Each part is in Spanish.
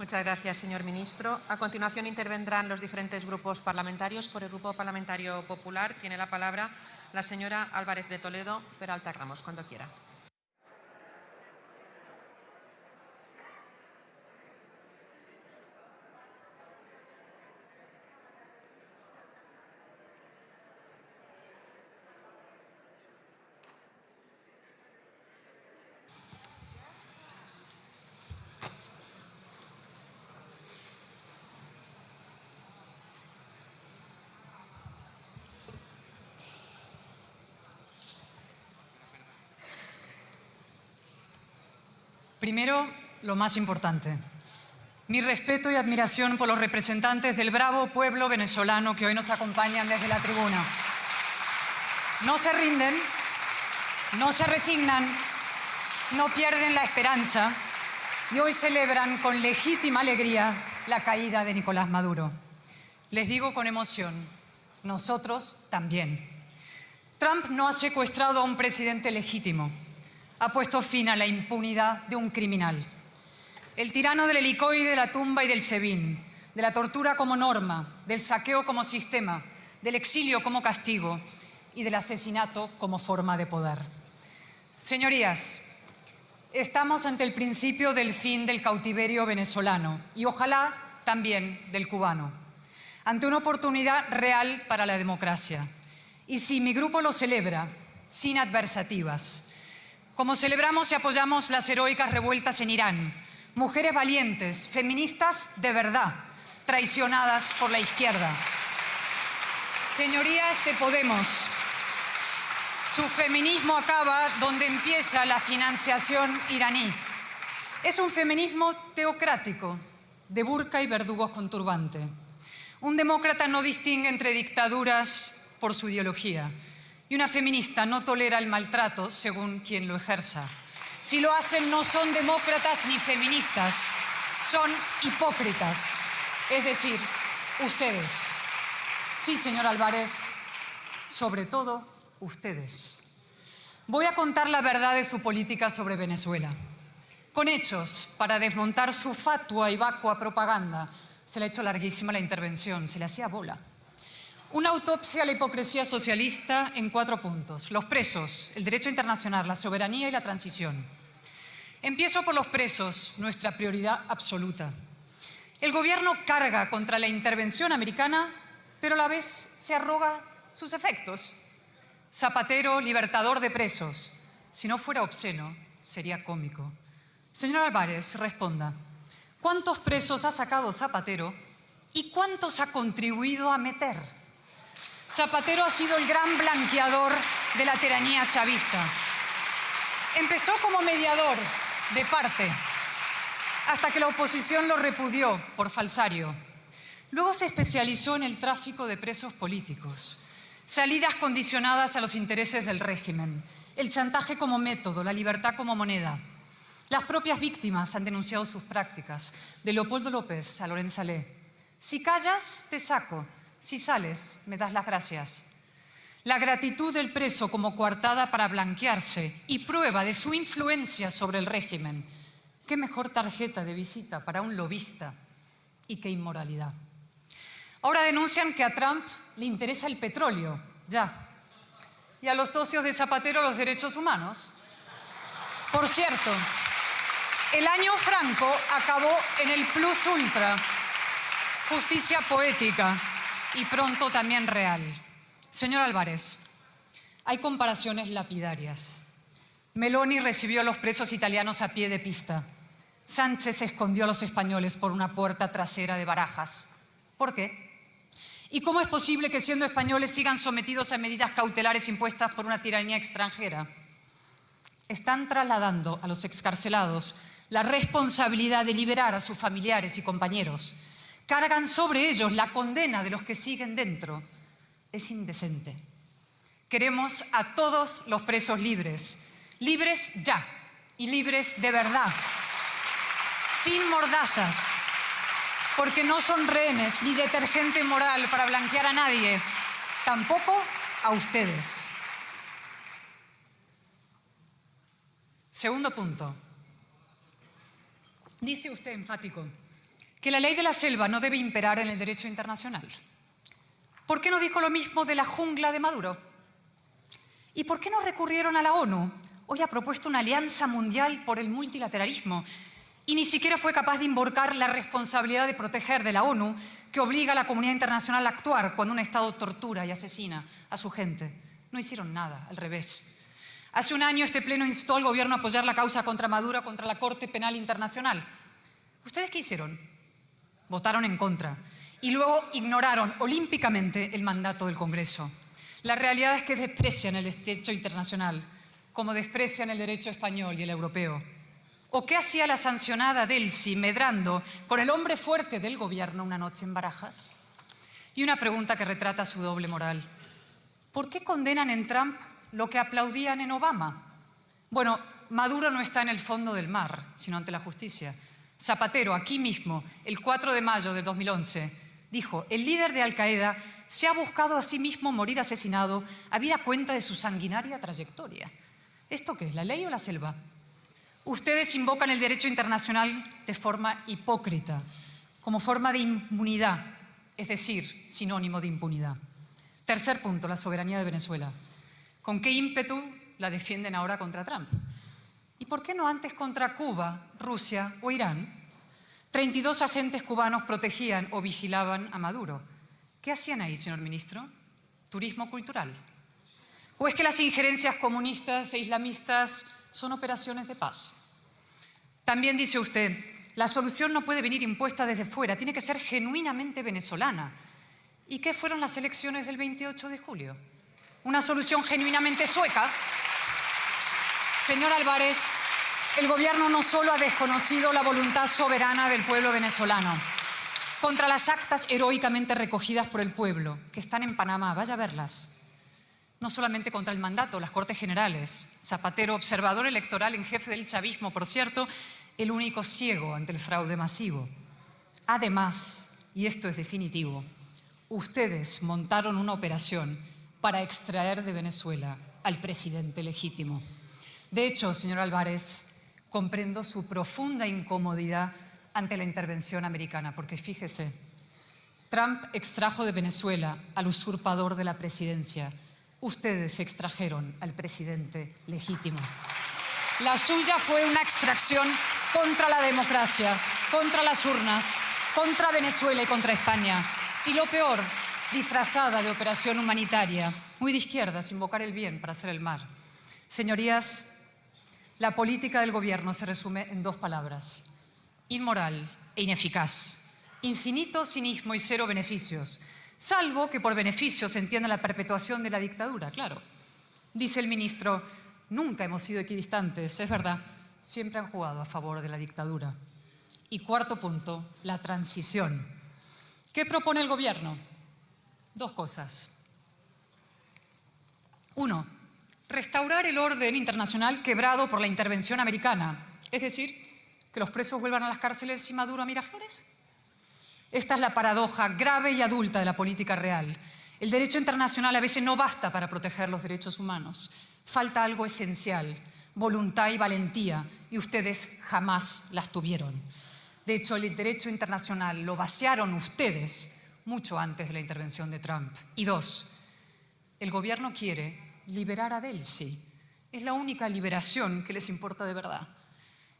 Muchas gracias, señor ministro. A continuación intervendrán los diferentes grupos parlamentarios. Por el Grupo Parlamentario Popular tiene la palabra la señora Álvarez de Toledo. Peralta Ramos, cuando quiera. Primero, lo más importante. Mi respeto y admiración por los representantes del bravo pueblo venezolano que hoy nos acompañan desde la tribuna. No se rinden, no se resignan, no pierden la esperanza y hoy celebran con legítima alegría la caída de Nicolás Maduro. Les digo con emoción, nosotros también. Trump no ha secuestrado a un presidente legítimo. Ha puesto fin a la impunidad de un criminal. El tirano del helicoide, de la tumba y del SEBIN, de la tortura como norma, del saqueo como sistema, del exilio como castigo y del asesinato como forma de poder. Señorías, estamos ante el principio del fin del cautiverio venezolano y ojalá también del cubano, ante una oportunidad real para la democracia. Y si mi grupo lo celebra, sin adversativas, como celebramos y apoyamos las heroicas revueltas en Irán, mujeres valientes, feministas de verdad, traicionadas por la izquierda. Señorías de Podemos, su feminismo acaba donde empieza la financiación iraní. Es un feminismo teocrático, de burka y verdugos con turbante. Un demócrata no distingue entre dictaduras por su ideología. Y una feminista no tolera el maltrato según quien lo ejerza. Si lo hacen, no son demócratas ni feministas, son hipócritas. Es decir, ustedes. Sí, señor Álvarez, sobre todo ustedes. Voy a contar la verdad de su política sobre Venezuela, con hechos para desmontar su fatua y vacua propaganda. Se le ha hecho larguísima la intervención, se le hacía bola. Una autopsia a la hipocresía socialista en 4 puntos. Los presos, el derecho internacional, la soberanía y la transición. Empiezo por los presos, nuestra prioridad absoluta. El gobierno carga contra la intervención americana, pero a la vez se arroga sus efectos. Zapatero, libertador de presos. Si no fuera obsceno, sería cómico. Señor Álvarez, responda. ¿Cuántos presos ha sacado Zapatero y cuántos ha contribuido a meter? Zapatero ha sido el gran blanqueador de la tiranía chavista. Empezó como mediador de parte, hasta que la oposición lo repudió por falsario. Luego se especializó en el tráfico de presos políticos, salidas condicionadas a los intereses del régimen, el chantaje como método, la libertad como moneda. Las propias víctimas han denunciado sus prácticas, de Leopoldo López a Lorenza Lé. Si callas, te saco. Si sales, me das las gracias. La gratitud del preso como coartada para blanquearse y prueba de su influencia sobre el régimen. ¿Qué mejor tarjeta de visita para un lobista? Y qué inmoralidad. Ahora denuncian que a Trump le interesa el petróleo, ya. Y a los socios de Zapatero los derechos humanos. Por cierto, el año Franco acabó en el plus ultra. Justicia poética. Y pronto también real. Señor Álvarez, hay comparaciones lapidarias. Meloni recibió a los presos italianos a pie de pista. Sánchez escondió a los españoles por una puerta trasera de Barajas. ¿Por qué? ¿Y cómo es posible que siendo españoles sigan sometidos a medidas cautelares impuestas por una tiranía extranjera? Están trasladando a los excarcelados la responsabilidad de liberar a sus familiares y compañeros. Cargan sobre ellos la condena de los que siguen dentro. Es indecente. Queremos a todos los presos libres. Libres ya y libres de verdad. Sin mordazas. Porque no son rehenes ni detergente moral para blanquear a nadie. Tampoco a ustedes. Segundo punto. Dice usted enfático. que la ley de la selva no debe imperar en el derecho internacional? ¿Por qué no dijo lo mismo de la jungla de Maduro? ¿Y por qué no recurrieron a la ONU? Hoy ha propuesto una alianza mundial por el multilateralismo y ni siquiera fue capaz de invocar la responsabilidad de proteger de la ONU, que obliga a la comunidad internacional a actuar cuando un Estado tortura y asesina a su gente. No hicieron nada, al revés. Hace un año este Pleno instó al gobierno a apoyar la causa contra Maduro contra la Corte Penal Internacional. ¿Ustedes qué hicieron? Votaron en contra y luego ignoraron olímpicamente el mandato del Congreso. La realidad es que desprecian el derecho internacional, como desprecian el derecho español y el europeo. ¿O qué hacía la sancionada Delcy medrando con el hombre fuerte del gobierno una noche en Barajas? Y una pregunta que retrata su doble moral. ¿Por qué condenan en Trump lo que aplaudían en Obama? Bueno, Maduro no está en el fondo del mar, sino ante la justicia. Zapatero, aquí mismo, el 4 de mayo de 2011, dijo: el líder de Al-Qaeda se ha buscado a sí mismo morir asesinado habida cuenta de su sanguinaria trayectoria. ¿Esto qué es, la ley o la selva? Ustedes invocan el derecho internacional de forma hipócrita, como forma de inmunidad, es decir, sinónimo de impunidad. Tercer punto, la soberanía de Venezuela. ¿Con qué ímpetu la defienden ahora contra Trump? ¿Y por qué no antes contra Cuba, Rusia o Irán? 32 agentes cubanos protegían o vigilaban a Maduro. ¿Qué hacían ahí, señor ministro? ¿Turismo cultural? ¿O es que las injerencias comunistas e islamistas son operaciones de paz? También dice usted, la solución no puede venir impuesta desde fuera, tiene que ser genuinamente venezolana. ¿Y qué fueron las elecciones del 28 de julio? ¿Una solución genuinamente sueca? Señor Álvarez, el gobierno no solo ha desconocido la voluntad soberana del pueblo venezolano, contra las actas heroicamente recogidas por el pueblo, que están en Panamá, vaya a verlas. No solamente contra el mandato, las Cortes Generales. Zapatero, observador electoral en jefe del chavismo, por cierto, el único ciego ante el fraude masivo. Además, y esto es definitivo, ustedes montaron una operación para extraer de Venezuela al presidente legítimo. De hecho, señor Álvarez, comprendo su profunda incomodidad ante la intervención americana, porque fíjese, Trump extrajo de Venezuela al usurpador de la presidencia. Ustedes extrajeron al presidente legítimo. La suya fue una extracción contra la democracia, contra las urnas, contra Venezuela y contra España. Y lo peor, disfrazada de operación humanitaria, muy de izquierdas, invocar el bien para hacer el mal. Señorías, la política del gobierno se resume en dos palabras: inmoral e ineficaz. Infinito cinismo y cero beneficios. Salvo que por beneficio se entienda la perpetuación de la dictadura, claro. Dice el ministro, nunca hemos sido equidistantes, es verdad, siempre han jugado a favor de la dictadura. Y cuarto punto, la transición. ¿Qué propone el gobierno? Dos cosas. Uno, restaurar el orden internacional quebrado por la intervención americana, es decir, que los presos vuelvan a las cárceles y Maduro a Miraflores. Esta es la paradoja grave y adulta de la política real. El derecho internacional a veces no basta para proteger los derechos humanos. Falta algo esencial, voluntad y valentía, y ustedes jamás las tuvieron. De hecho, el derecho internacional lo vaciaron ustedes mucho antes de la intervención de Trump. Y dos, el gobierno quiere liberar a Delcy. Es la única liberación que les importa de verdad.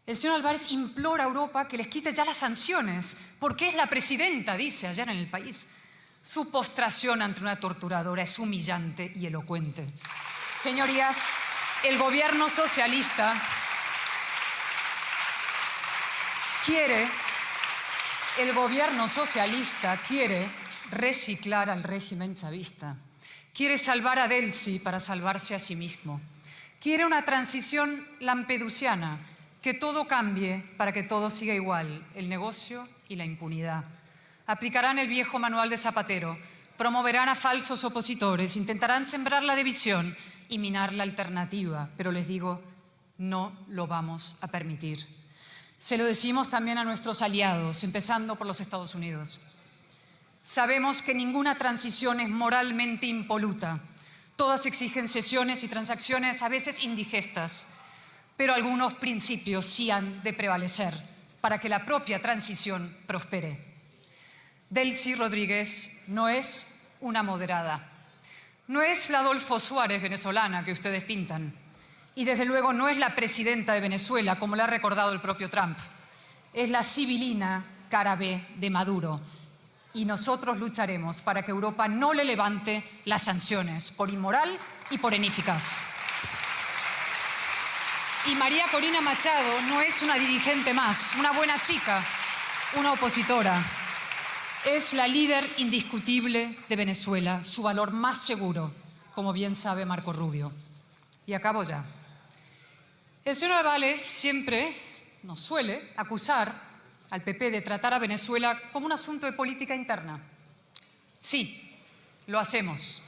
El señor Álvarez implora a Europa que les quite ya las sanciones, porque es la presidenta, dice allá en el país. Su postración ante una torturadora es humillante y elocuente. Señorías, el gobierno socialista quiere reciclar al régimen chavista. Quiere salvar a Delcy para salvarse a sí mismo. Quiere una transición lampedusiana, que todo cambie para que todo siga igual, el negocio y la impunidad. Aplicarán el viejo manual de Zapatero, promoverán a falsos opositores, intentarán sembrar la división y minar la alternativa, pero les digo, no lo vamos a permitir. Se lo decimos también a nuestros aliados, empezando por los Estados Unidos. Sabemos que ninguna transición es moralmente impoluta. Todas exigen cesiones y transacciones a veces indigestas, pero algunos principios sí han de prevalecer. para que la propia transición prospere. Delcy Rodríguez no es una moderada, no es la Adolfo Suárez venezolana que ustedes pintan, y desde luego no es la presidenta de Venezuela, como le ha recordado el propio Trump. Es la sibilina cara B de Maduro. Y nosotros lucharemos para que Europa no le levante las sanciones por inmoral y por ineficaz. Y María Corina Machado no es una dirigente más, una buena chica, una opositora. Es la líder indiscutible de Venezuela, su valor más seguro, como bien sabe Marco Rubio. Y acabo ya. El señor Álvarez siempre nos suele acusar al PP de tratar a Venezuela como un asunto de política interna. Sí, lo hacemos,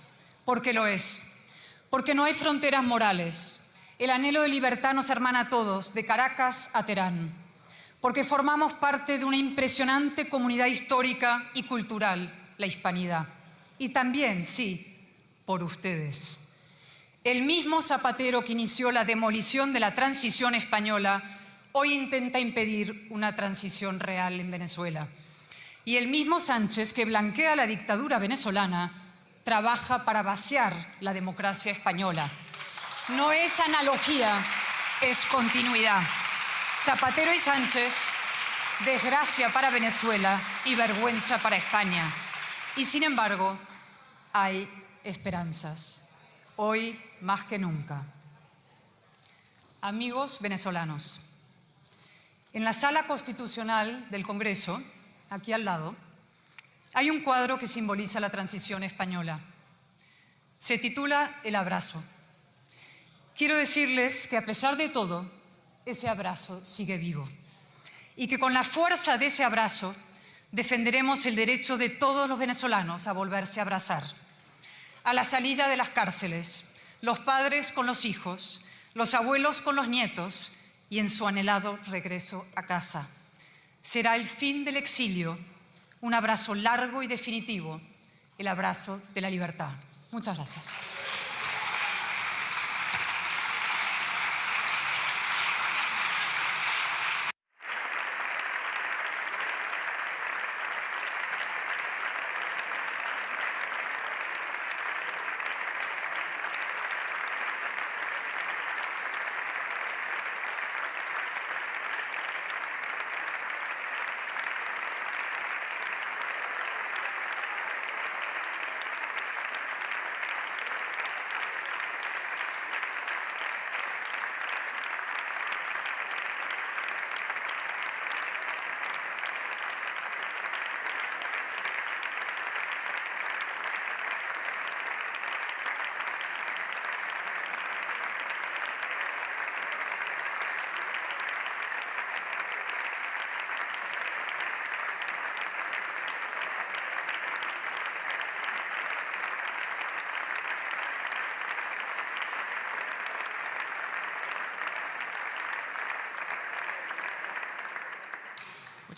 porque lo es, porque no hay fronteras morales. El anhelo de libertad nos hermana a todos, de Caracas a Teherán, porque formamos parte de una impresionante comunidad histórica y cultural, la hispanidad. Y también, sí, por ustedes. El mismo Zapatero que inició la demolición de la transición española hoy intenta impedir una transición real en Venezuela. Y el mismo Sánchez que blanquea la dictadura venezolana trabaja para vaciar la democracia española. No es analogía, es continuidad. Zapatero y Sánchez, desgracia para Venezuela y vergüenza para España. Y sin embargo, hay esperanzas. Hoy más que nunca. Amigos venezolanos, en la sala constitucional del Congreso, aquí al lado, hay un cuadro que simboliza la transición española. Se titula El abrazo. Quiero decirles que a pesar de todo, ese abrazo sigue vivo y que con la fuerza de ese abrazo defenderemos el derecho de todos los venezolanos a volverse a abrazar. A la salida de las cárceles, los padres con los hijos, los abuelos con los nietos y en su anhelado regreso a casa. Será el fin del exilio, un abrazo largo y definitivo, el abrazo de la libertad. Muchas gracias.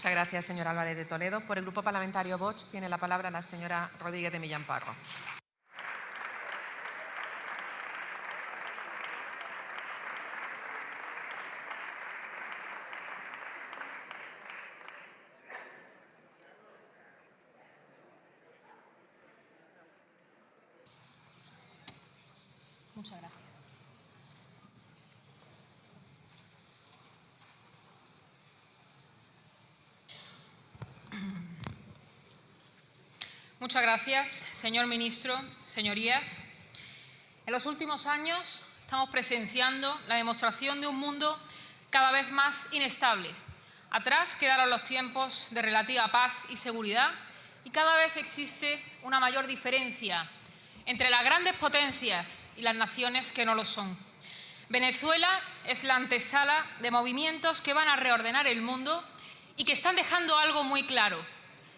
Muchas gracias, señor Álvarez de Toledo. Por el Grupo Parlamentario Vox tiene la palabra la señora Rodríguez de Millán Parro. Muchas gracias. Muchas gracias, señor ministro, señorías. En los últimos años estamos presenciando la demostración de un mundo cada vez más inestable. Atrás quedaron los tiempos de relativa paz y seguridad y cada vez existe una mayor diferencia entre las grandes potencias y las naciones que no lo son. Venezuela es la antesala de movimientos que van a reordenar el mundo y que están dejando algo muy claro.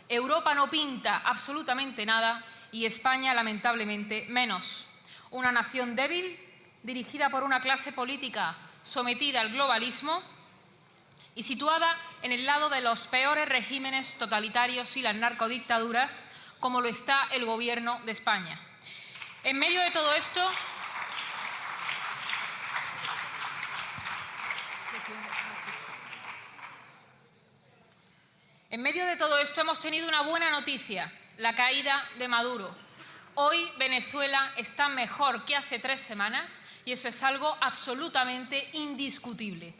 Europa no pinta absolutamente nada y España, lamentablemente, menos. Una nación débil, dirigida por una clase política sometida al globalismo y situada en el lado de los peores regímenes totalitarios y las narcodictaduras, como lo está el Gobierno de España. En medio de todo esto, En medio de todo esto hemos tenido una buena noticia, la caída de Maduro. Hoy Venezuela está mejor que hace 3 semanas y eso es algo absolutamente indiscutible.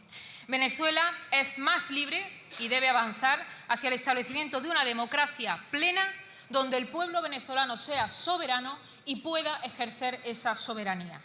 Venezuela es más libre y debe avanzar hacia el establecimiento de una democracia plena donde el pueblo venezolano sea soberano y pueda ejercer esa soberanía.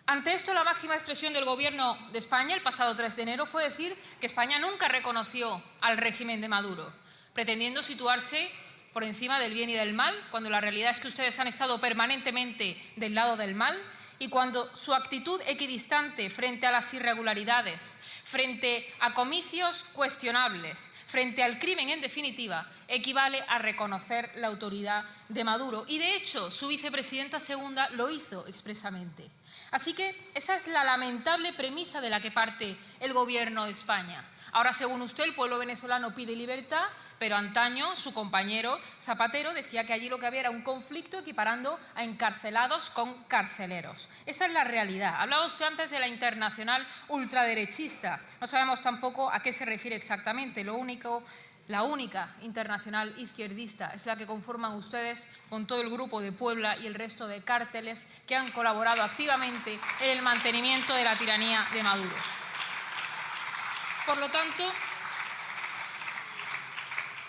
Ante esto, la máxima expresión del Gobierno de España el pasado 3 de enero fue decir que España nunca reconoció al régimen de Maduro, pretendiendo situarse por encima del bien y del mal, cuando la realidad es que ustedes han estado permanentemente del lado del mal y cuando su actitud equidistante frente a las irregularidades, frente a comicios cuestionables, frente al crimen en definitiva, equivale a reconocer la autoridad de Maduro. Y de hecho, su vicepresidenta segunda lo hizo expresamente. Así que esa es la lamentable premisa de la que parte el Gobierno de España. Ahora, según usted, el pueblo venezolano pide libertad, pero antaño su compañero Zapatero decía que allí lo que había era un conflicto equiparando a encarcelados con carceleros. Esa es la realidad. Hablaba usted antes de la internacional ultraderechista. No sabemos tampoco a qué se refiere exactamente. La única internacional izquierdista es la que conforman ustedes con todo el grupo de Puebla y el resto de cárteles que han colaborado activamente en el mantenimiento de la tiranía de Maduro. Por lo tanto,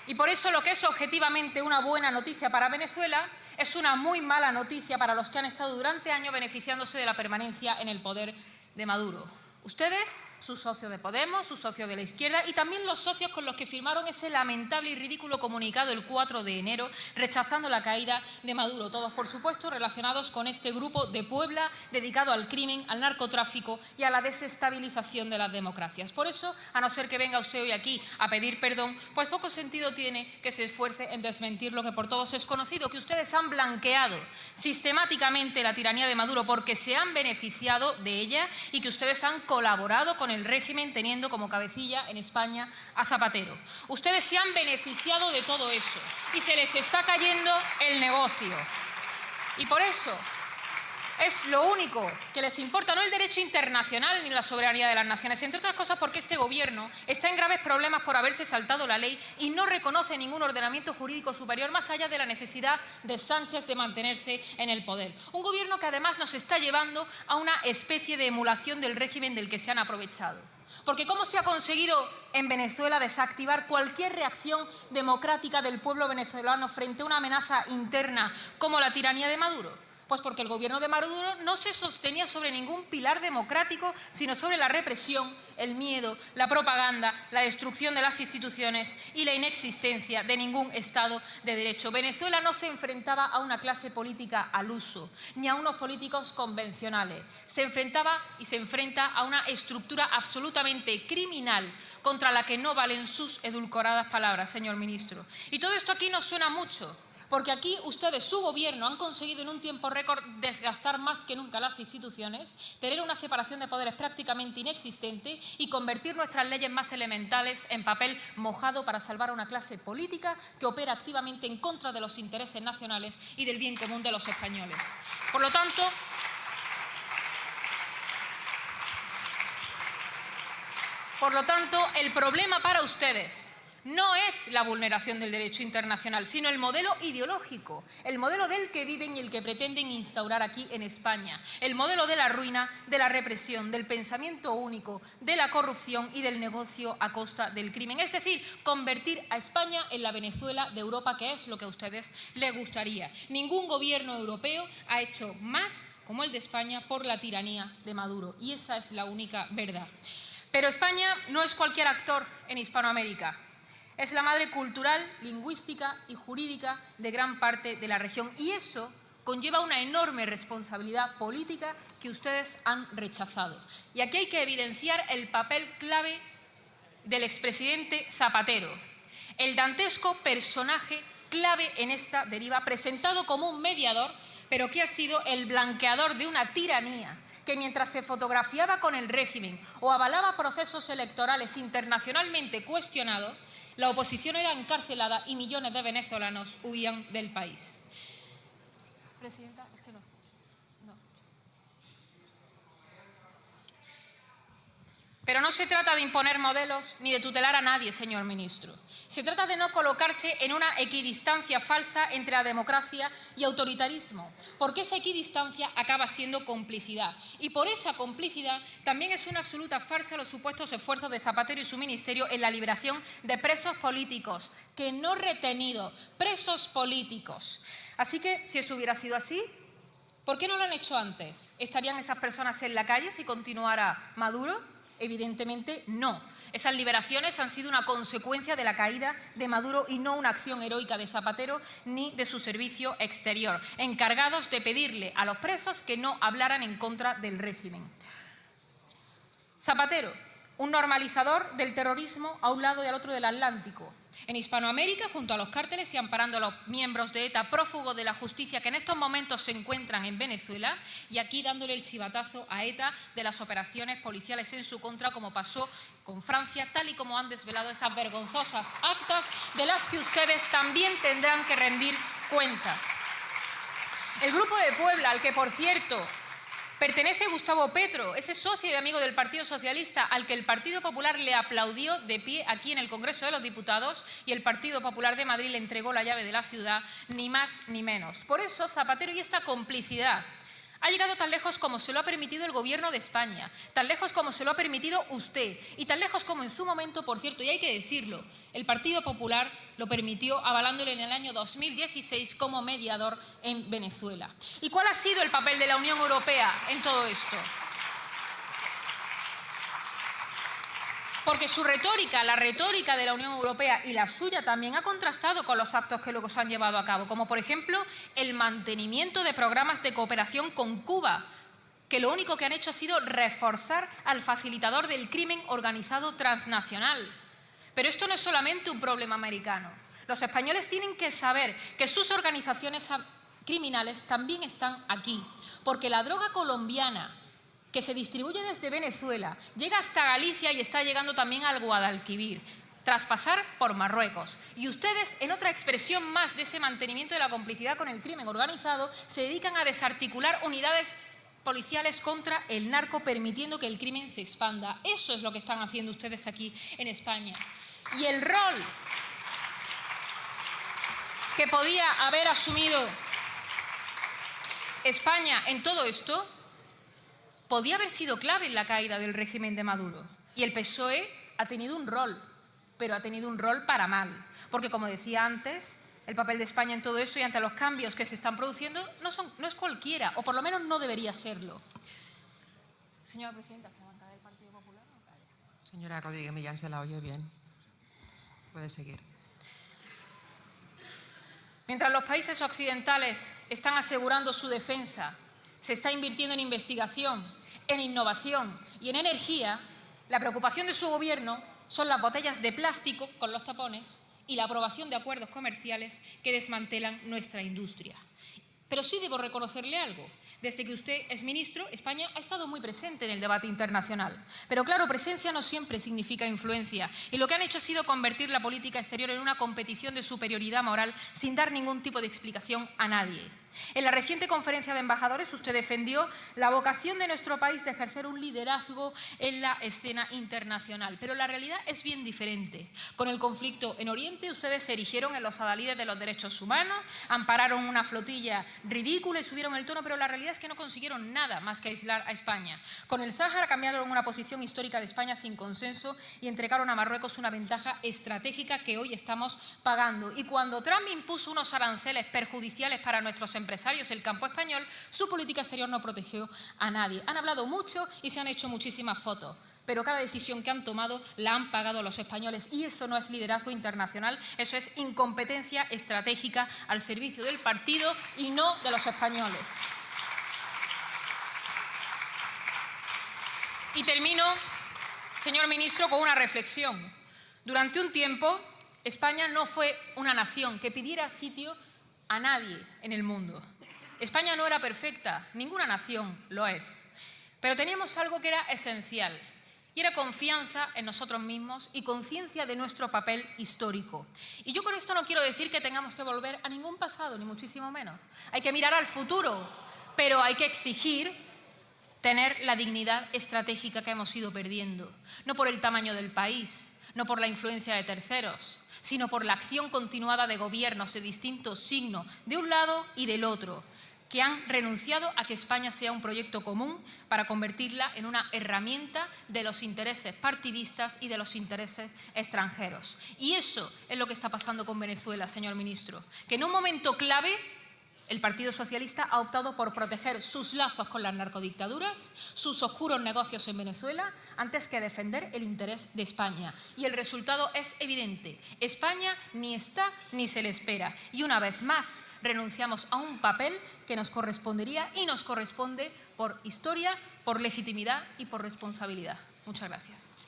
y por eso lo que es objetivamente una buena noticia para Venezuela es una muy mala noticia para los que han estado durante años beneficiándose de la permanencia en el poder de Maduro. Ustedes, sus socios de Podemos, sus socios de la izquierda y también los socios con los que firmaron ese lamentable y ridículo comunicado el 4 de enero rechazando la caída de Maduro. Todos, por supuesto, relacionados con este grupo de Puebla dedicado al crimen, al narcotráfico y a la desestabilización de las democracias. Por eso, a no ser que venga usted hoy aquí a pedir perdón, pues poco sentido tiene que se esfuerce en desmentir lo que por todos es conocido, que ustedes han blanqueado sistemáticamente la tiranía de Maduro porque se han beneficiado de ella y que ustedes han colaborado con el régimen teniendo como cabecilla en España a Zapatero. Ustedes se han beneficiado de todo eso y se les está cayendo el negocio. Y por eso es lo único que les importa, no el derecho internacional ni la soberanía de las naciones, entre otras cosas porque este Gobierno está en graves problemas por haberse saltado la ley y no reconoce ningún ordenamiento jurídico superior más allá de la necesidad de Sánchez de mantenerse en el poder. Un Gobierno que además nos está llevando a una especie de emulación del régimen del que se han aprovechado. Porque ¿cómo se ha conseguido en Venezuela desactivar cualquier reacción democrática del pueblo venezolano frente a una amenaza interna como la tiranía de Maduro? Pues porque el Gobierno de Maduro no se sostenía sobre ningún pilar democrático, sino sobre la represión, el miedo, la propaganda, la destrucción de las instituciones y la inexistencia de ningún Estado de Derecho. Venezuela no se enfrentaba a una clase política al uso, ni a unos políticos convencionales. Se enfrentaba y se enfrenta a una estructura absolutamente criminal contra la que no valen sus edulcoradas palabras, señor ministro. Y todo esto aquí nos suena mucho, porque aquí ustedes, su Gobierno, han conseguido en un tiempo récord desgastar más que nunca las instituciones, tener una separación de poderes prácticamente inexistente y convertir nuestras leyes más elementales en papel mojado para salvar a una clase política que opera activamente en contra de los intereses nacionales y del bien común de los españoles. Por lo tanto, el problema para ustedes no es la vulneración del derecho internacional, sino el modelo ideológico, el modelo del que viven y el que pretenden instaurar aquí en España, el modelo de la ruina, de la represión, del pensamiento único, de la corrupción y del negocio a costa del crimen. Es decir, convertir a España en la Venezuela de Europa, que es lo que a ustedes les gustaría. Ningún gobierno europeo ha hecho más como el de España por la tiranía de Maduro, y esa es la única verdad. Pero España no es cualquier actor en Hispanoamérica. Es la madre cultural, lingüística y jurídica de gran parte de la región. Y eso conlleva una enorme responsabilidad política que ustedes han rechazado. Y aquí hay que evidenciar el papel clave del expresidente Zapatero, el dantesco personaje clave en esta deriva, presentado como un mediador, pero que ha sido el blanqueador de una tiranía que mientras se fotografiaba con el régimen o avalaba procesos electorales internacionalmente cuestionados, la oposición era encarcelada y millones de venezolanos huían del país. Presidenta, es que no. Pero no se trata de imponer modelos ni de tutelar a nadie, señor ministro. Se trata de no colocarse en una equidistancia falsa entre la democracia y autoritarismo, porque esa equidistancia acaba siendo complicidad. Y por esa complicidad también es una absoluta farsa los supuestos esfuerzos de Zapatero y su ministerio en la liberación de presos políticos, que no retenidos, presos políticos. Así que, si eso hubiera sido así, ¿por qué no lo han hecho antes? ¿Estarían esas personas en la calle si continuara Maduro? Evidentemente no. Esas liberaciones han sido una consecuencia de la caída de Maduro y no una acción heroica de Zapatero ni de su servicio exterior, encargados de pedirle a los presos que no hablaran en contra del régimen. Zapatero, un normalizador del terrorismo a un lado y al otro del Atlántico. En Hispanoamérica, junto a los cárteles y amparando a los miembros de ETA prófugos de la justicia que en estos momentos se encuentran en Venezuela, y aquí dándole el chivatazo a ETA de las operaciones policiales en su contra, como pasó con Francia, tal y como han desvelado esas vergonzosas actas de las que ustedes también tendrán que rendir cuentas. El Grupo de Puebla, al que, por cierto, pertenece Gustavo Petro, ese socio y amigo del Partido Socialista, al que el Partido Popular le aplaudió de pie aquí en el Congreso de los Diputados, y el Partido Popular de Madrid le entregó la llave de la ciudad, ni más ni menos. Por eso Zapatero y esta complicidad ha llegado tan lejos como se lo ha permitido el Gobierno de España, tan lejos como se lo ha permitido usted y tan lejos como en su momento, por cierto, y hay que decirlo, el Partido Popular lo permitió avalándole en el año 2016 como mediador en Venezuela. ¿Y cuál ha sido el papel de la Unión Europea en todo esto? Porque su retórica, la retórica de la Unión Europea y la suya también ha contrastado con los actos que luego se han llevado a cabo, como por ejemplo el mantenimiento de programas de cooperación con Cuba, que lo único que han hecho ha sido reforzar al facilitador del crimen organizado transnacional. Pero esto no es solamente un problema americano. Los españoles tienen que saber que sus organizaciones criminales también están aquí, porque la droga colombiana que se distribuye desde Venezuela llega hasta Galicia y está llegando también al Guadalquivir, tras pasar por Marruecos. Y ustedes, en otra expresión más de ese mantenimiento de la complicidad con el crimen organizado, se dedican a desarticular unidades policiales contra el narco, permitiendo que el crimen se expanda. Eso es lo que están haciendo ustedes aquí en España. Y el rol que podía haber asumido España en todo esto podía haber sido clave en la caída del régimen de Maduro. Y el PSOE ha tenido un rol, pero ha tenido un rol para mal. Porque, como decía antes, el papel de España en todo esto y ante los cambios que se están produciendo no es cualquiera, o por lo menos no debería serlo. Señora Presidenta, ¿la bancada del Partido Popular? Señora Rodríguez Millán, se la oye bien. Puede seguir. Mientras los países occidentales están asegurando su defensa, se está invirtiendo en investigación, en innovación y en energía, la preocupación de su Gobierno son las botellas de plástico con los tapones y la aprobación de acuerdos comerciales que desmantelan nuestra industria. Pero sí debo reconocerle algo. Desde que usted es ministro, España ha estado muy presente en el debate internacional. Pero claro, presencia no siempre significa influencia. Y lo que han hecho ha sido convertir la política exterior en una competición de superioridad moral sin dar ningún tipo de explicación a nadie. En la reciente conferencia de embajadores usted defendió la vocación de nuestro país de ejercer un liderazgo en la escena internacional, pero la realidad es bien diferente. Con el conflicto en Oriente ustedes se erigieron en los adalides de los derechos humanos, ampararon una flotilla ridícula y subieron el tono, pero la realidad es que no consiguieron nada más que aislar a España. Con el Sáhara cambiaron una posición histórica de España sin consenso y entregaron a Marruecos una ventaja estratégica que hoy estamos pagando. Y cuando Trump impuso unos aranceles perjudiciales para nuestros empresarios el campo español, su política exterior no protegió a nadie. Han hablado mucho y se han hecho muchísimas fotos, pero cada decisión que han tomado la han pagado los españoles y eso no es liderazgo internacional, eso es incompetencia estratégica al servicio del partido y no de los españoles. Y termino, señor ministro, con una reflexión. Durante un tiempo, España no fue una nación que pidiera sitio a nadie en el mundo. España no era perfecta, ninguna nación lo es. Pero teníamos algo que era esencial, y era confianza en nosotros mismos y conciencia de nuestro papel histórico. Y yo con esto no quiero decir que tengamos que volver a ningún pasado, ni muchísimo menos. Hay que mirar al futuro, pero hay que exigir tener la dignidad estratégica que hemos ido perdiendo, no por el tamaño del país, no por la influencia de terceros, sino por la acción continuada de gobiernos de distintos signos, de un lado y del otro, que han renunciado a que España sea un proyecto común para convertirla en una herramienta de los intereses partidistas y de los intereses extranjeros. Y eso es lo que está pasando con Venezuela, señor ministro, que en un momento clave el Partido Socialista ha optado por proteger sus lazos con las narcodictaduras, sus oscuros negocios en Venezuela, antes que defender el interés de España. Y el resultado es evidente. España ni está ni se le espera. Y una vez más renunciamos a un papel que nos correspondería y nos corresponde por historia, por legitimidad y por responsabilidad. Muchas gracias.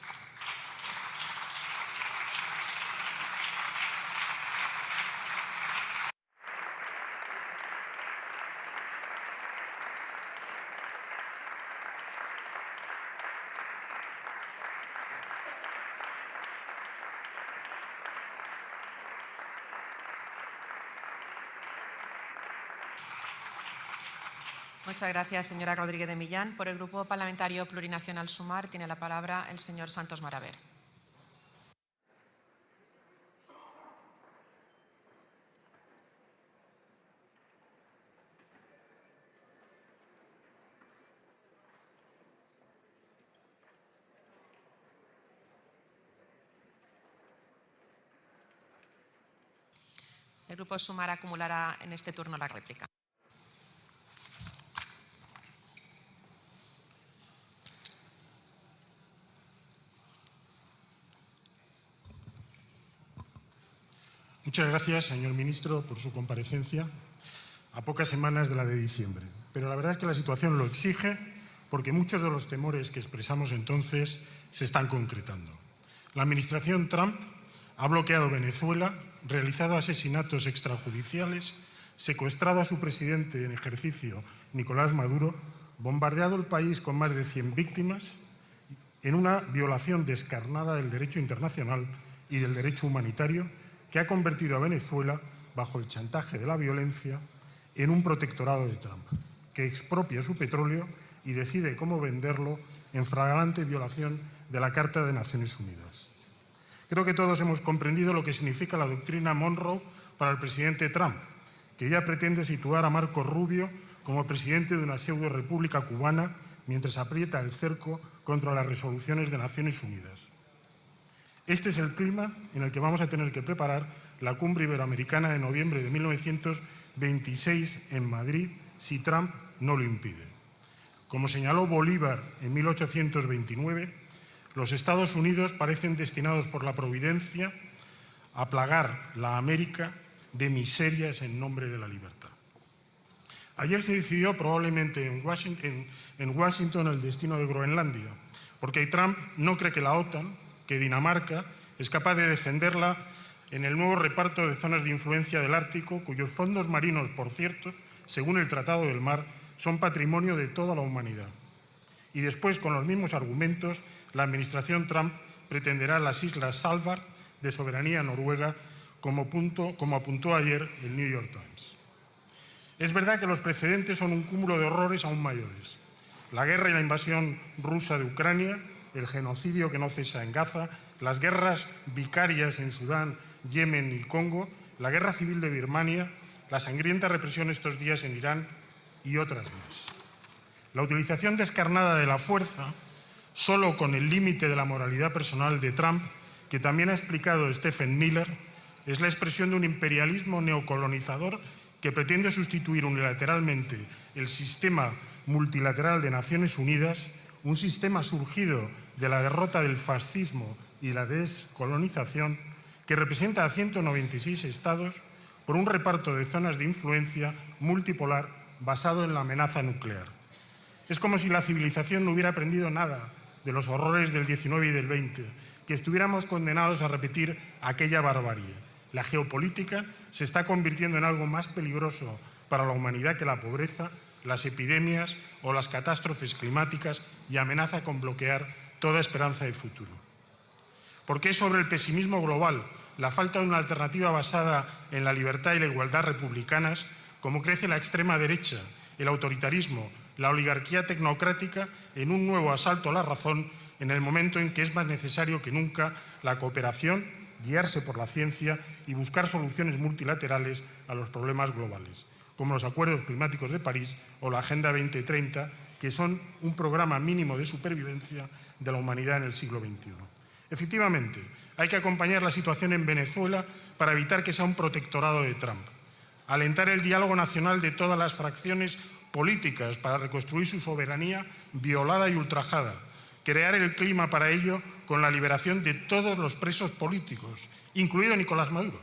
Muchas gracias, señora Rodríguez de Millán. Por el Grupo Parlamentario Plurinacional Sumar tiene la palabra el señor Santos Maraver. El Grupo Sumar acumulará en este turno la réplica. Muchas gracias, señor ministro, por su comparecencia a pocas semanas de la de diciembre. Pero la verdad es que la situación lo exige porque muchos de los temores que expresamos entonces se están concretando. La administración Trump ha bloqueado Venezuela, realizado asesinatos extrajudiciales, secuestrado a su presidente en ejercicio, Nicolás Maduro, bombardeado el país con más de 100 víctimas en una violación descarnada del derecho internacional y del derecho humanitario que ha convertido a Venezuela, bajo el chantaje de la violencia, en un protectorado de Trump, que expropia su petróleo y decide cómo venderlo en flagrante violación de la Carta de Naciones Unidas. Creo que todos hemos comprendido lo que significa la doctrina Monroe para el presidente Trump, que ya pretende situar a Marco Rubio como presidente de una pseudo-república cubana mientras aprieta el cerco contra las resoluciones de Naciones Unidas. Este es el clima en el que vamos a tener que preparar la cumbre iberoamericana de noviembre de 1926 en Madrid, si Trump no lo impide. Como señaló Bolívar en 1829, los Estados Unidos parecen destinados por la providencia a plagar la América de miserias en nombre de la libertad. Ayer se decidió probablemente en Washington el destino de Groenlandia, porque Trump no cree que la OTAN, que Dinamarca, es capaz de defenderla en el nuevo reparto de zonas de influencia del Ártico, cuyos fondos marinos, por cierto, según el Tratado del Mar, son patrimonio de toda la humanidad. Y después, con los mismos argumentos, la administración Trump pretenderá las Islas Svalbard de soberanía noruega, como apuntó ayer el New York Times. Es verdad que los precedentes son un cúmulo de horrores aún mayores. La guerra y la invasión rusa de Ucrania, el genocidio que no cesa en Gaza, las guerras vicarias en Sudán, Yemen y Congo, la guerra civil de Birmania, la sangrienta represión estos días en Irán y otras más. La utilización descarnada de la fuerza, solo con el límite de la moralidad personal de Trump, que también ha explicado Stephen Miller, es la expresión de un imperialismo neocolonizador que pretende sustituir unilateralmente el sistema multilateral de Naciones Unidas, un sistema surgido de la derrota del fascismo y la descolonización, que representa a 196 estados por un reparto de zonas de influencia multipolar basado en la amenaza nuclear. Es como si la civilización no hubiera aprendido nada de los horrores del 19 y del 20, que estuviéramos condenados a repetir aquella barbarie. La geopolítica se está convirtiendo en algo más peligroso para la humanidad que la pobreza, las epidemias o las catástrofes climáticas y amenaza con bloquear toda esperanza de futuro. Porque es sobre el pesimismo global, la falta de una alternativa basada en la libertad y la igualdad republicanas, como crece la extrema derecha, el autoritarismo, la oligarquía tecnocrática en un nuevo asalto a la razón en el momento en que es más necesario que nunca la cooperación, guiarse por la ciencia y buscar soluciones multilaterales a los problemas globales, como los Acuerdos Climáticos de París o la Agenda 2030, que son un programa mínimo de supervivencia de la humanidad en el siglo XXI. Efectivamente, hay que acompañar la situación en Venezuela para evitar que sea un protectorado de Trump, alentar el diálogo nacional de todas las fracciones políticas para reconstruir su soberanía violada y ultrajada, crear el clima para ello con la liberación de todos los presos políticos, incluido Nicolás Maduro,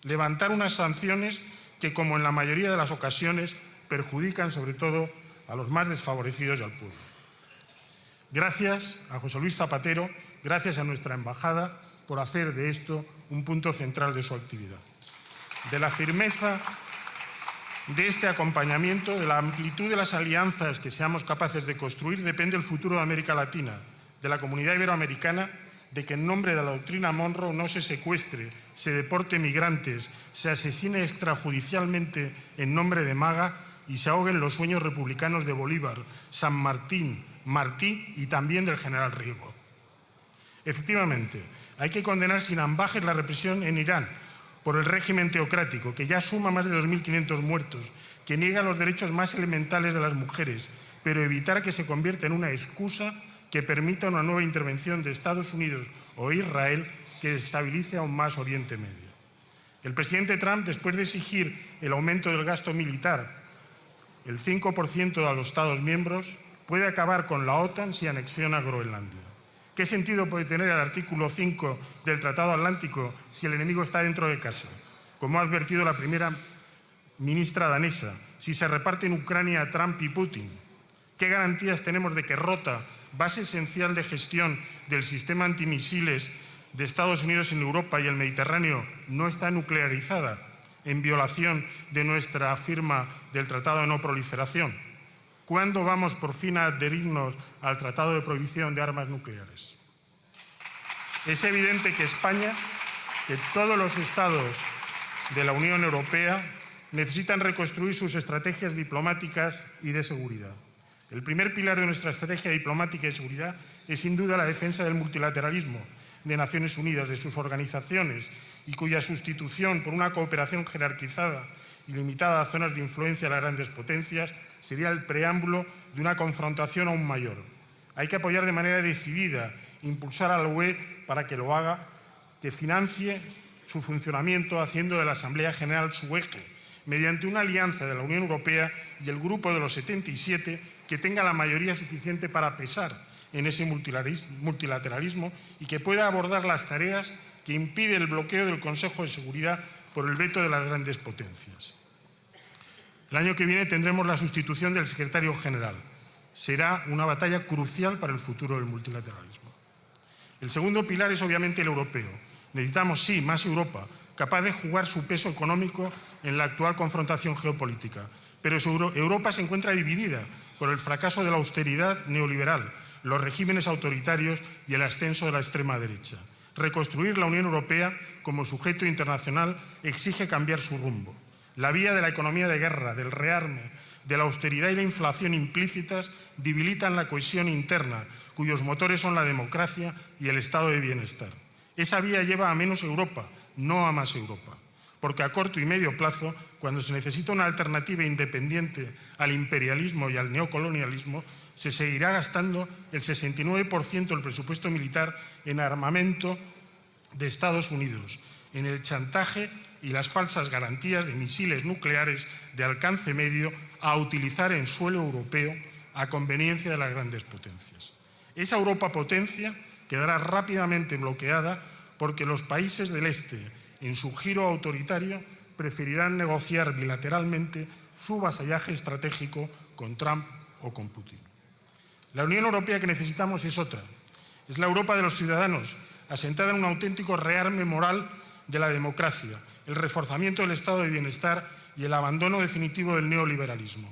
levantar unas sanciones que, como en la mayoría de las ocasiones, perjudican sobre todo a los más desfavorecidos y al pueblo. Gracias a José Luis Zapatero, gracias a nuestra embajada por hacer de esto un punto central de su actividad. De la firmeza de este acompañamiento, de la amplitud de las alianzas que seamos capaces de construir, depende el futuro de América Latina, de la comunidad iberoamericana, de que en nombre de la doctrina Monroe no se secuestre, se deporte migrantes, se asesine extrajudicialmente en nombre de MAGA y se ahoguen los sueños republicanos de Bolívar, San Martín, Martí y también del general Riego. Efectivamente, hay que condenar sin ambajes la represión en Irán por el régimen teocrático, que ya suma más de 2.500 muertos, que niega los derechos más elementales de las mujeres, pero evitar que se convierta en una excusa que permita una nueva intervención de Estados Unidos o Israel que desestabilice aún más Oriente Medio. El presidente Trump, después de exigir el aumento del gasto militar, el 5% a los Estados miembros, puede acabar con la OTAN si anexiona Groenlandia. ¿Qué sentido puede tener el artículo 5 del Tratado Atlántico si el enemigo está dentro de casa? Como ha advertido la primera ministra danesa, si se reparten Ucrania, Trump y Putin. ¿Qué garantías tenemos de que Rota, base esencial de gestión del sistema antimisiles de Estados Unidos en Europa y el Mediterráneo, no está nuclearizada, en violación de nuestra firma del Tratado de No Proliferación? ¿Cuándo vamos por fin a adherirnos al Tratado de Prohibición de Armas Nucleares? Es evidente que España, que todos los Estados de la Unión Europea necesitan reconstruir sus estrategias diplomáticas y de seguridad. El primer pilar de nuestra estrategia diplomática y de seguridad es sin duda la defensa del multilateralismo de Naciones Unidas, de sus organizaciones y cuya sustitución por una cooperación jerarquizada y limitada a zonas de influencia de las grandes potencias sería el preámbulo de una confrontación aún mayor. Hay que apoyar de manera decidida, impulsar a la UE para que lo haga, que financie su funcionamiento haciendo de la Asamblea General su eje, mediante una alianza de la Unión Europea y el Grupo de los 77 que tenga la mayoría suficiente para pesar en ese multilateralismo y que pueda abordar las tareas que impide el bloqueo del Consejo de Seguridad por el veto de las grandes potencias. El año que viene tendremos la sustitución del secretario general. Será una batalla crucial para el futuro del multilateralismo. El segundo pilar es obviamente el europeo. Necesitamos, sí, más Europa, capaz de jugar su peso económico en la actual confrontación geopolítica. Pero Europa se encuentra dividida por el fracaso de la austeridad neoliberal, los regímenes autoritarios y el ascenso de la extrema derecha. Reconstruir la Unión Europea como sujeto internacional exige cambiar su rumbo. La vía de la economía de guerra, del rearme, de la austeridad y la inflación implícitas debilitan la cohesión interna, cuyos motores son la democracia y el estado de bienestar. Esa vía lleva a menos Europa, no a más Europa. Porque a corto y medio plazo, cuando se necesita una alternativa independiente al imperialismo y al neocolonialismo, se seguirá gastando el 69% del presupuesto militar en armamento de Estados Unidos, en el chantaje y las falsas garantías de misiles nucleares de alcance medio a utilizar en suelo europeo a conveniencia de las grandes potencias. Esa Europa potencia quedará rápidamente bloqueada porque los países del Este, en su giro autoritario, preferirán negociar bilateralmente su vasallaje estratégico con Trump o con Putin. La Unión Europea que necesitamos es otra. Es la Europa de los ciudadanos, asentada en un auténtico rearme moral de la democracia, el reforzamiento del estado de bienestar y el abandono definitivo del neoliberalismo.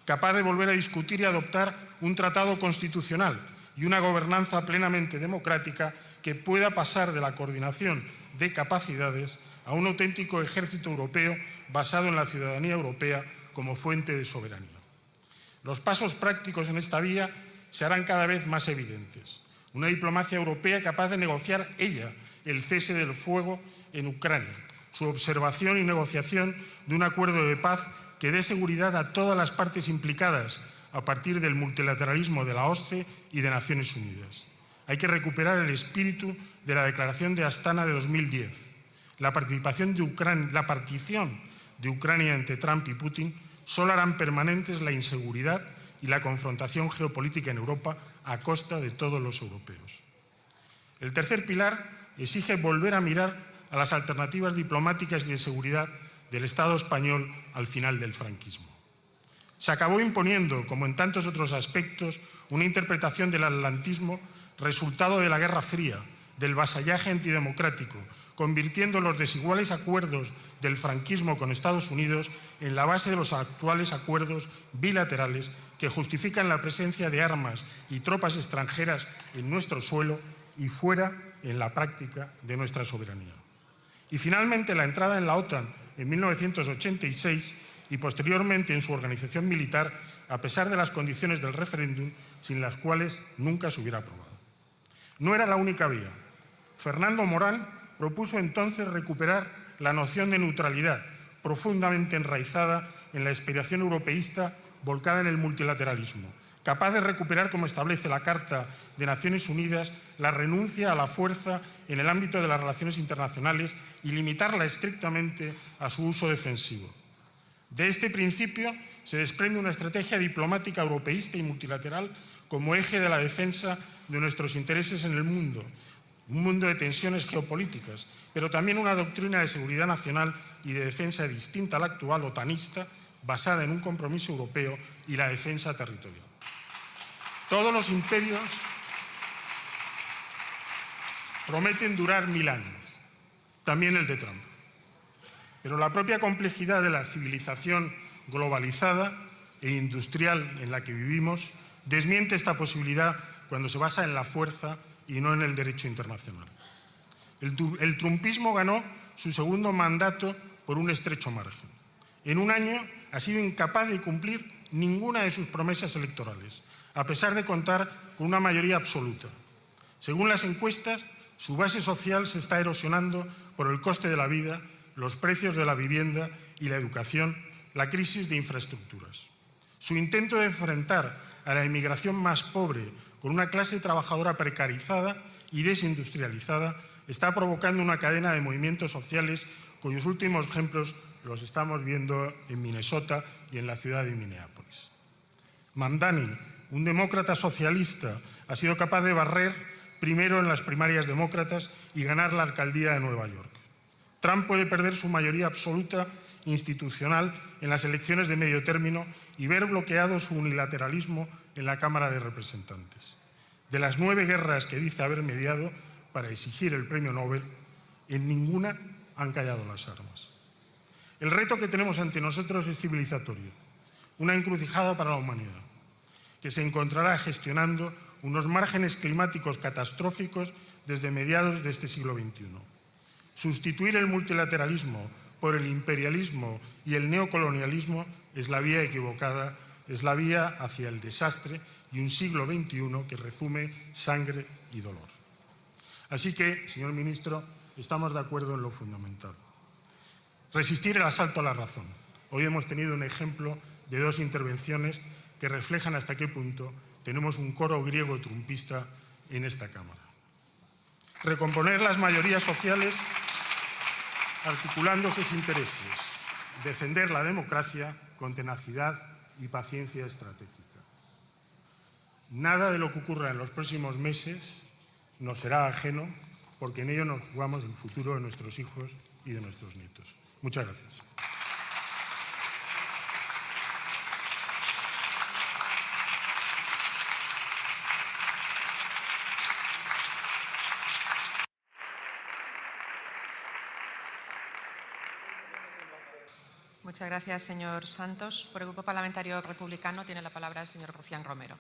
Capaz de volver a discutir y adoptar un tratado constitucional y una gobernanza plenamente democrática que pueda pasar de la coordinación de capacidades a un auténtico ejército europeo basado en la ciudadanía europea como fuente de soberanía. Los pasos prácticos en esta vía se harán cada vez más evidentes. Una diplomacia europea capaz de negociar ella el cese del fuego en Ucrania, su observación y negociación de un acuerdo de paz que dé seguridad a todas las partes implicadas a partir del multilateralismo de la OSCE y de Naciones Unidas. Hay que recuperar el espíritu de la Declaración de Astana de 2010. La partición de Ucrania entre Trump y Putin solo harán permanentes la inseguridad y la confrontación geopolítica en Europa a costa de todos los europeos. El tercer pilar exige volver a mirar a las alternativas diplomáticas y de seguridad del Estado español al final del franquismo. Se acabó imponiendo, como en tantos otros aspectos, una interpretación del atlantismo resultado de la Guerra Fría, del vasallaje antidemocrático, convirtiendo los desiguales acuerdos del franquismo con Estados Unidos en la base de los actuales acuerdos bilaterales que justifican la presencia de armas y tropas extranjeras en nuestro suelo y fuera, en la práctica, de nuestra soberanía. Y finalmente la entrada en la OTAN en 1986 y posteriormente en su organización militar, a pesar de las condiciones del referéndum, sin las cuales nunca se hubiera aprobado. No era la única vía. Fernando Morán propuso entonces recuperar la noción de neutralidad, profundamente enraizada en la aspiración europeísta volcada en el multilateralismo, capaz de recuperar, como establece la Carta de Naciones Unidas, la renuncia a la fuerza en el ámbito de las relaciones internacionales y limitarla estrictamente a su uso defensivo. De este principio se desprende una estrategia diplomática europeísta y multilateral como eje de la defensa de nuestros intereses en el mundo, un mundo de tensiones geopolíticas, pero también una doctrina de seguridad nacional y de defensa distinta a la actual otanista, basada en un compromiso europeo y la defensa territorial. Todos los imperios prometen durar 1000 años, también el de Trump. Pero la propia complejidad de la civilización globalizada e industrial en la que vivimos desmiente esta posibilidad cuando se basa en la fuerza y no en el derecho internacional. El trumpismo ganó su segundo mandato por un estrecho margen. En un año ha sido incapaz de cumplir ninguna de sus promesas electorales, a pesar de contar con una mayoría absoluta. Según las encuestas, su base social se está erosionando por el coste de la vida, los precios de la vivienda y la educación, la crisis de infraestructuras. Su intento de enfrentar a la inmigración más pobre con una clase trabajadora precarizada y desindustrializada está provocando una cadena de movimientos sociales cuyos últimos ejemplos los estamos viendo en Minnesota y en la ciudad de Minneapolis. Mamdani, un demócrata socialista, ha sido capaz de barrer primero en las primarias demócratas y ganar la alcaldía de Nueva York. Trump puede perder su mayoría absoluta institucional en las elecciones de medio término y ver bloqueado su unilateralismo en la Cámara de Representantes. De las 9 guerras que dice haber mediado para exigir el premio Nobel, en ninguna han callado las armas. El reto que tenemos ante nosotros es civilizatorio, una encrucijada para la humanidad, que se encontrará gestionando unos márgenes climáticos catastróficos desde mediados de este siglo XXI. Sustituir el multilateralismo por el imperialismo y el neocolonialismo es la vía equivocada, es la vía hacia el desastre y un siglo XXI que resume sangre y dolor. Así que, señor ministro, estamos de acuerdo en lo fundamental. Resistir el asalto a la razón. Hoy hemos tenido un ejemplo de 2 intervenciones que reflejan hasta qué punto tenemos un coro griego trumpista en esta Cámara. Recomponer las mayorías sociales articulando sus intereses. Defender la democracia con tenacidad y paciencia estratégica. Nada de lo que ocurra en los próximos meses nos será ajeno, porque en ello nos jugamos el futuro de nuestros hijos y de nuestros nietos. Muchas gracias. Muchas gracias, señor Santos. Por el Grupo Parlamentario Republicano tiene la palabra el señor Rufián Romero.